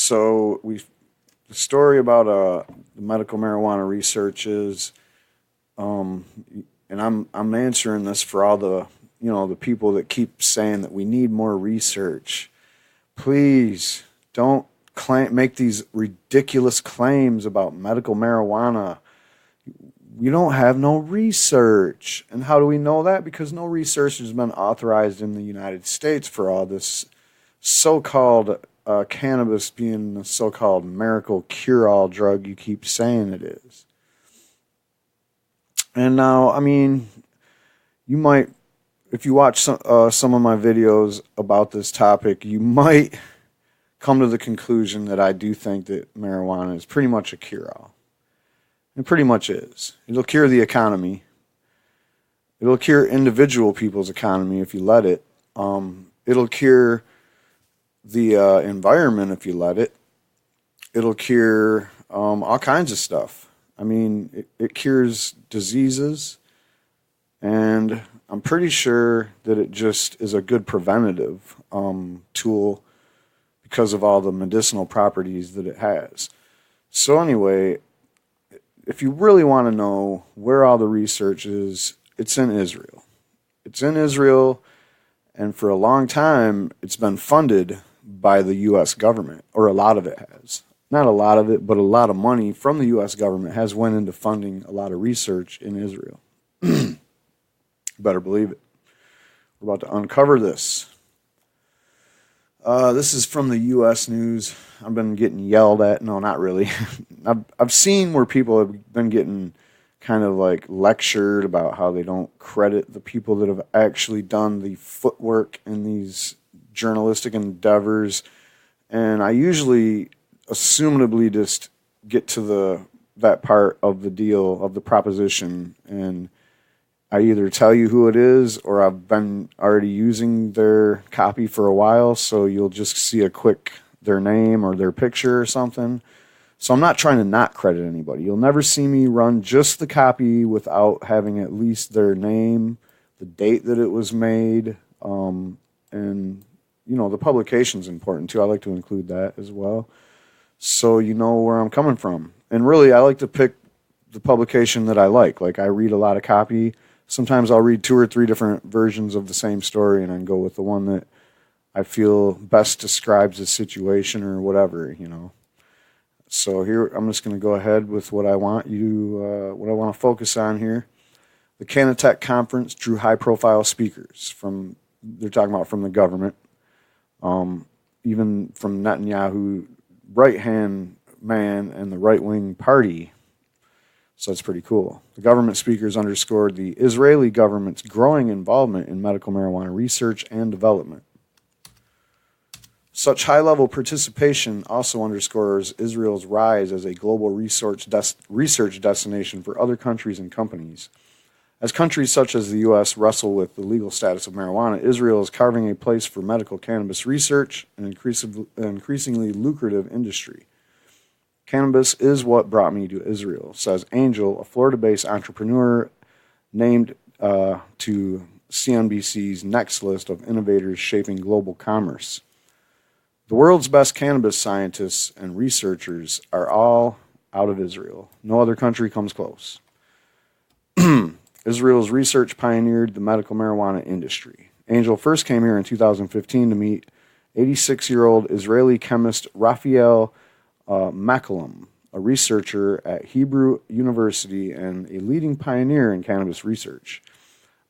So the story about the medical marijuana research is, and I'm answering this for all the the people that keep saying that we need more research. Please don't make these ridiculous claims about medical marijuana. We don't have no research. And how do we know that? Because no research has been authorized in the United States for all this so-called cannabis being the so-called miracle cure-all drug you keep saying it is. And now, I mean, you might, if you watch some of my videos about this topic, you might come to the conclusion that I do think that marijuana is pretty much a cure-all. It pretty much is. It'll cure the economy. It'll cure individual people's economy if you let it. It'll cure the environment if you let it. It'll cure all kinds of stuff. I mean, it cures diseases, and I'm pretty sure that it just is a good preventative tool because of all the medicinal properties that it has. So anyway, if you really want to know where all the research is, it's in Israel. It's in Israel, and for a long time, it's been funded by the U.S. government, or a lot of it has. Not a lot of it, but a lot of money from the U.S. government has went into funding a lot of research in Israel. Better believe it. We're about to uncover this. This is from the U.S. News. I've been getting yelled at. No, not really. I've seen where people have been getting kind of like lectured about how they don't credit the people that have actually done the footwork in these journalistic endeavors. And I usually assumably just get to that part of the deal, of the proposition, and I either tell you who it is or I've been already using their copy for a while, so you'll just see their name or their picture or something. So I'm not trying to not credit anybody. You'll never see me run just the copy without having at least their name, the date that it was made, and the publication's important too. I like to include that as well, so you know where I'm coming from. And really, I like to pick the publication that I like. Like, I read a lot of copy. Sometimes I'll read 2 or 3 different versions of the same story and then go with the one that I feel best describes the situation or whatever, So here, I'm just going to go ahead with what I want to focus on here. The Canatech conference drew high-profile speakers they're talking about from the government, even from Netanyahu, right-hand man, and the right-wing party. So that's pretty cool. The government speakers underscored the Israeli government's growing involvement in medical marijuana research and development. Such high-level participation also underscores Israel's rise as a global research destination for other countries and companies. As countries such as the U.S. wrestle with the legal status of marijuana, Israel is carving a place for medical cannabis research, an increasingly lucrative industry. Cannabis is what brought me to Israel, says Angel, a Florida-based entrepreneur named to CNBC's next list of innovators shaping global commerce. The world's best cannabis scientists and researchers are all out of Israel. No other country comes close. Israel's research pioneered the medical marijuana industry. Angel first came here in 2015 to meet 86-year-old Israeli chemist Raphael McCallum, a researcher at Hebrew University and a leading pioneer in cannabis research.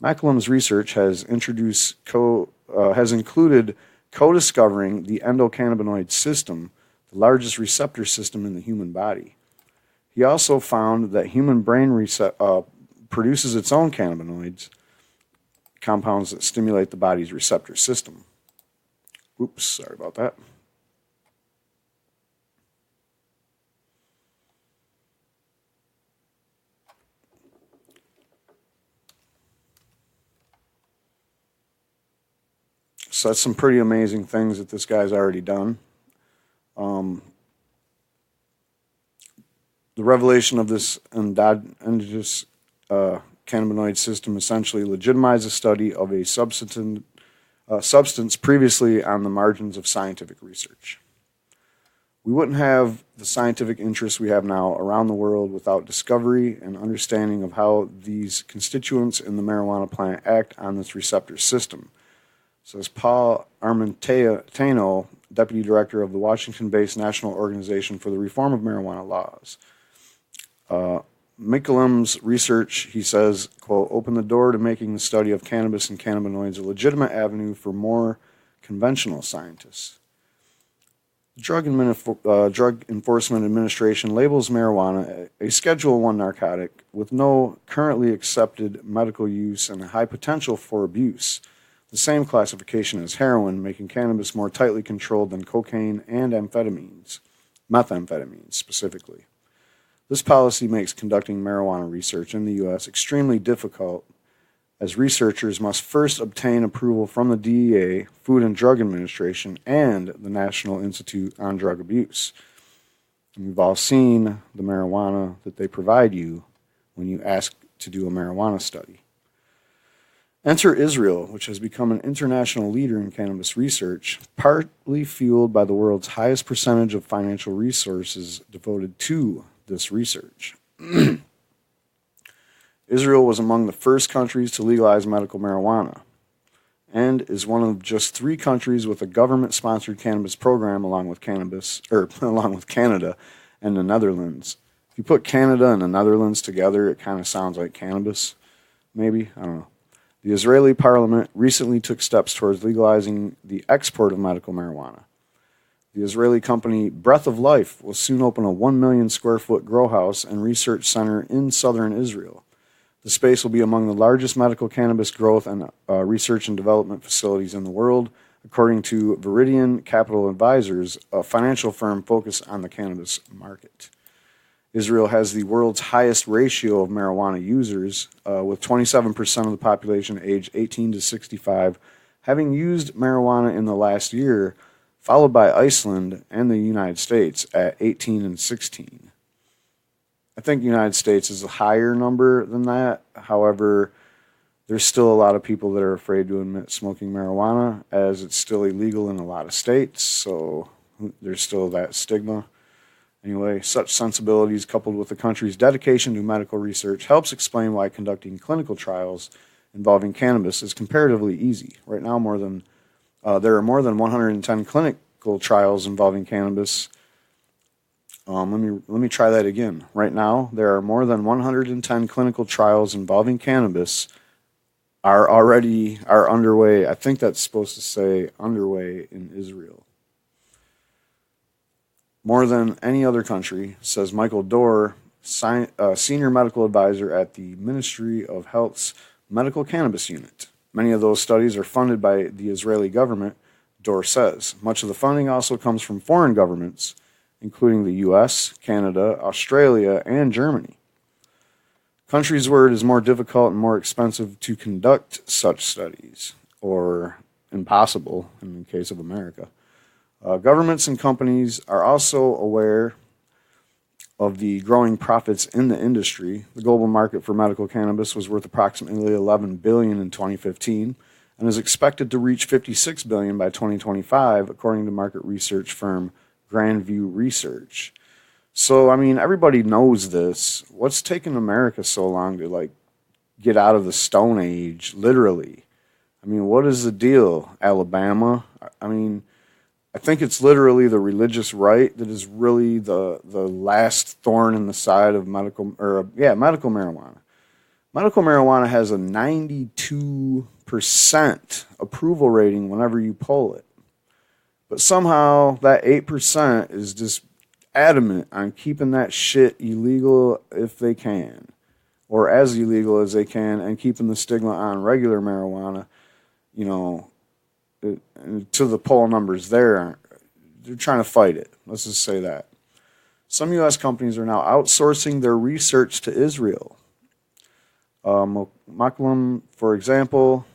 McCallum's research has included co-discovering the endocannabinoid system, the largest receptor system in the human body. He also found that human brain produces its own cannabinoids, compounds that stimulate the body's receptor system. Oops, sorry about that. So that's some pretty amazing things that this guy's already done. The revelation of this endogenous cannabinoid system essentially legitimized the study of a substance previously on the margins of scientific research. We wouldn't have the scientific interests we have now around the world without discovery and understanding of how these constituents in the marijuana plant act on this receptor system, says Paul Armentano, Deputy Director of the Washington-based National Organization for the Reform of Marijuana Laws. Mickelem's research, he says, quote, opened the door to making the study of cannabis and cannabinoids a legitimate avenue for more conventional scientists. The Drug Enforcement Administration labels marijuana a Schedule I narcotic with no currently accepted medical use and a high potential for abuse. The same classification as heroin, making cannabis more tightly controlled than cocaine and amphetamines, methamphetamines specifically. This policy makes conducting marijuana research in the U.S. extremely difficult, as researchers must first obtain approval from the DEA, Food and Drug Administration, and the National Institute on Drug Abuse. And we've all seen the marijuana that they provide you when you ask to do a marijuana study. Enter Israel, which has become an international leader in cannabis research, partly fueled by the world's highest percentage of financial resources devoted to this research. Israel was among the first countries to legalize medical marijuana and is one of just 3 countries with a government-sponsored cannabis program along with Canada and the Netherlands. If you put Canada and the Netherlands together, it kind of sounds like cannabis, maybe. I don't know. The Israeli parliament recently took steps towards legalizing the export of medical marijuana. The Israeli company Breath of Life will soon open a 1 million square foot grow house and research center in southern Israel. The space will be among the largest medical cannabis growth and research and development facilities in the world, according to Viridian Capital Advisors, a financial firm focused on the cannabis market. Israel has the world's highest ratio of marijuana users, with 27% of the population aged 18 to 65 having used marijuana in the last year, followed by Iceland and the United States at 18 and 16. I think the United States is a higher number than that. However, there's still a lot of people that are afraid to admit smoking marijuana, as it's still illegal in a lot of states, so there's still that stigma. Anyway, such sensibilities coupled with the country's dedication to medical research helps explain why conducting clinical trials involving cannabis is comparatively easy. Right now, there are more than 110 clinical trials involving cannabis. Let me try that again. Right now, there are more than 110 clinical trials involving cannabis are underway. I think that's supposed to say underway in Israel. More than any other country, says Michael Dorr, senior medical advisor at the Ministry of Health's Medical Cannabis Unit. Many of those studies are funded by the Israeli government, Dorr says. Much of the funding also comes from foreign governments, including the U.S., Canada, Australia, and Germany. Countries where it is more difficult and more expensive to conduct such studies, or impossible in the case of America. Governments and companies are also aware of the growing profits in the industry. The global market for medical cannabis was worth approximately $11 billion in 2015 and is expected to reach $56 billion by 2025, according to market research firm Grandview Research. So, I mean, everybody knows this. What's taken America so long to, get out of the Stone Age, literally? I mean, what is the deal, Alabama? I mean, I think it's literally the religious right that is really the last thorn in the side of medical marijuana. Medical marijuana has a 92% approval rating whenever you poll it. But somehow that 8% is just adamant on keeping that shit illegal if they can, or as illegal as they can, and keeping the stigma on regular marijuana, to the poll numbers there. They're trying to fight it. Let's just say that. Some U.S. companies are now outsourcing their research to Israel. Makulam, for example,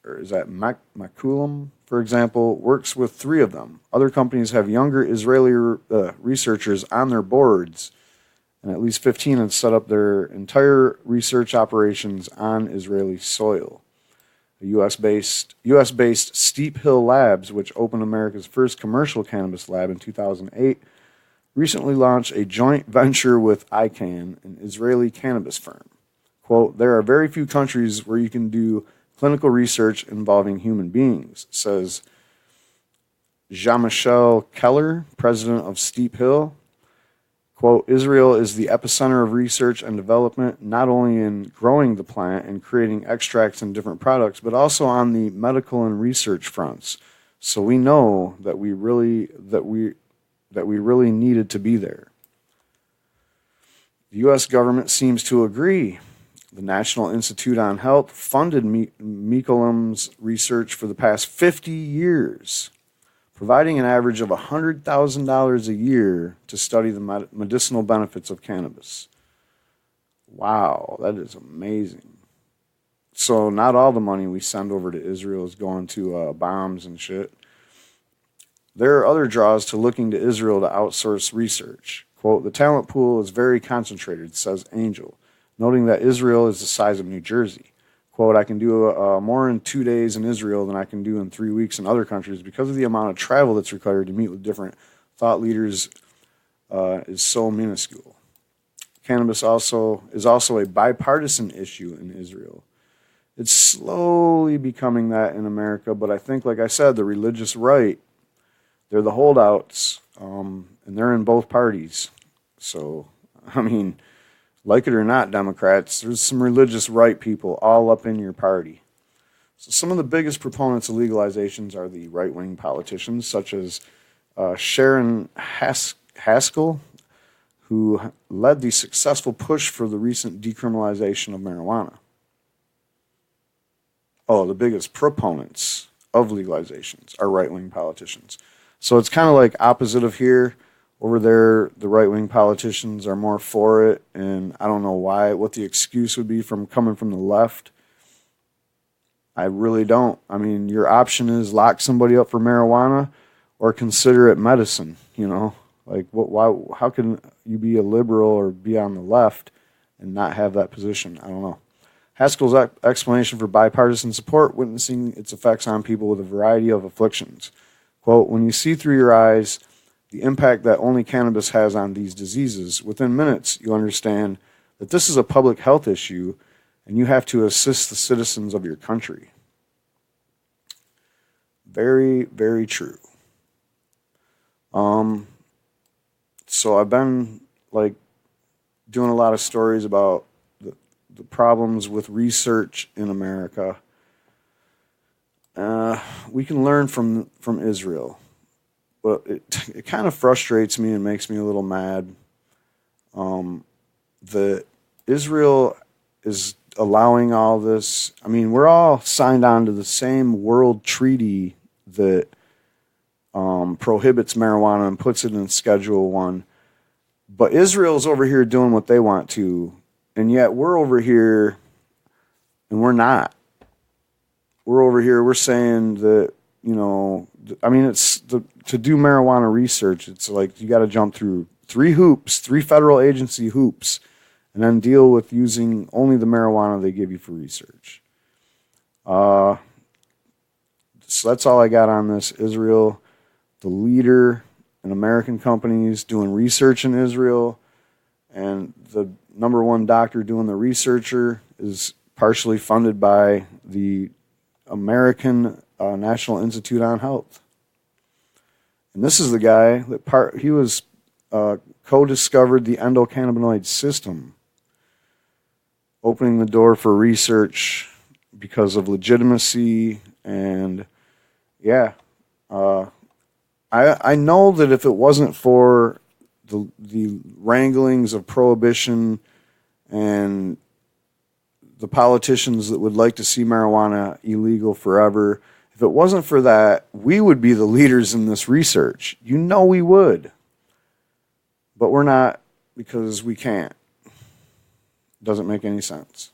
Makulam, for example, works with 3 of them. Other companies have younger Israeli researchers on their boards, and at least 15 have set up their entire research operations on Israeli soil. a U.S.-based Steep Hill Labs, which opened America's first commercial cannabis lab in 2008, recently launched a joint venture with ICANN, an Israeli cannabis firm. Quote, there are very few countries where you can do clinical research involving human beings, says Jean-Michel Keller, president of Steep Hill. Quote, Israel is the epicenter of research and development, not only in growing the plant and creating extracts and different products, but also on the medical and research fronts. So we know that we really needed to be there. The U.S. government seems to agree. The National Institute on Health funded Mikolam's research for the past 50 years, providing an average of $100,000 a year to study the medicinal benefits of cannabis. Wow, that is amazing. So not all the money we send over to Israel is going to bombs and shit. There are other draws to looking to Israel to outsource research. Quote, the talent pool is very concentrated, says Angel, noting that Israel is the size of New Jersey. Quote, I can do more in 2 days in Israel than I can do in 3 weeks in other countries because of the amount of travel that's required to meet with different thought leaders is so minuscule. Cannabis is also a bipartisan issue in Israel. It's slowly becoming that in America, but I think, like I said, the religious right, they're the holdouts, and they're in both parties. So, I mean, like it or not, Democrats, there's some religious right people all up in your party. So some of the biggest proponents of legalizations are the right-wing politicians, such as Sharon Haskell, who led the successful push for the recent decriminalization of marijuana. Oh, the biggest proponents of legalizations are right-wing politicians. So it's kind of like opposite of here. Over there, the right-wing politicians are more for it, and I don't know why, what the excuse would be from coming from the left. I really don't. I mean, your option is lock somebody up for marijuana or consider it medicine, you know? Like, why? How can you be a liberal or be on the left and not have that position? I don't know. Haskell's explanation for bipartisan support, witnessing its effects on people with a variety of afflictions. Quote, when you see through your eyes the impact that only cannabis has on these diseases, within minutes you understand that this is a public health issue and you have to assist the citizens of your country. Very, very true. So I've been like doing a lot of stories about the problems with research in America. We can learn from Israel. But it kind of frustrates me and makes me a little mad that Israel is allowing all this. I mean, we're all signed on to the same world treaty that prohibits marijuana and puts it in Schedule 1. But Israel's over here doing what they want to, and yet we're over here and we're not. We're over here, we're saying that, you know, I mean, to do marijuana research, it's like you got to jump through three federal agency hoops, and then deal with using only the marijuana they give you for research. So that's all I got on this. Israel, the leader in American companies doing research in Israel, and the number one doctor doing the researcher is partially funded by the American National Institute on Health. And this is the guy that he was co-discovered the endocannabinoid system, opening the door for research because of legitimacy. And yeah, I know that if it wasn't for the wranglings of prohibition and the politicians that would like to see marijuana illegal forever, if it wasn't for that, we would be the leaders in this research. You know we would. But we're not, because we can't. Doesn't make any sense.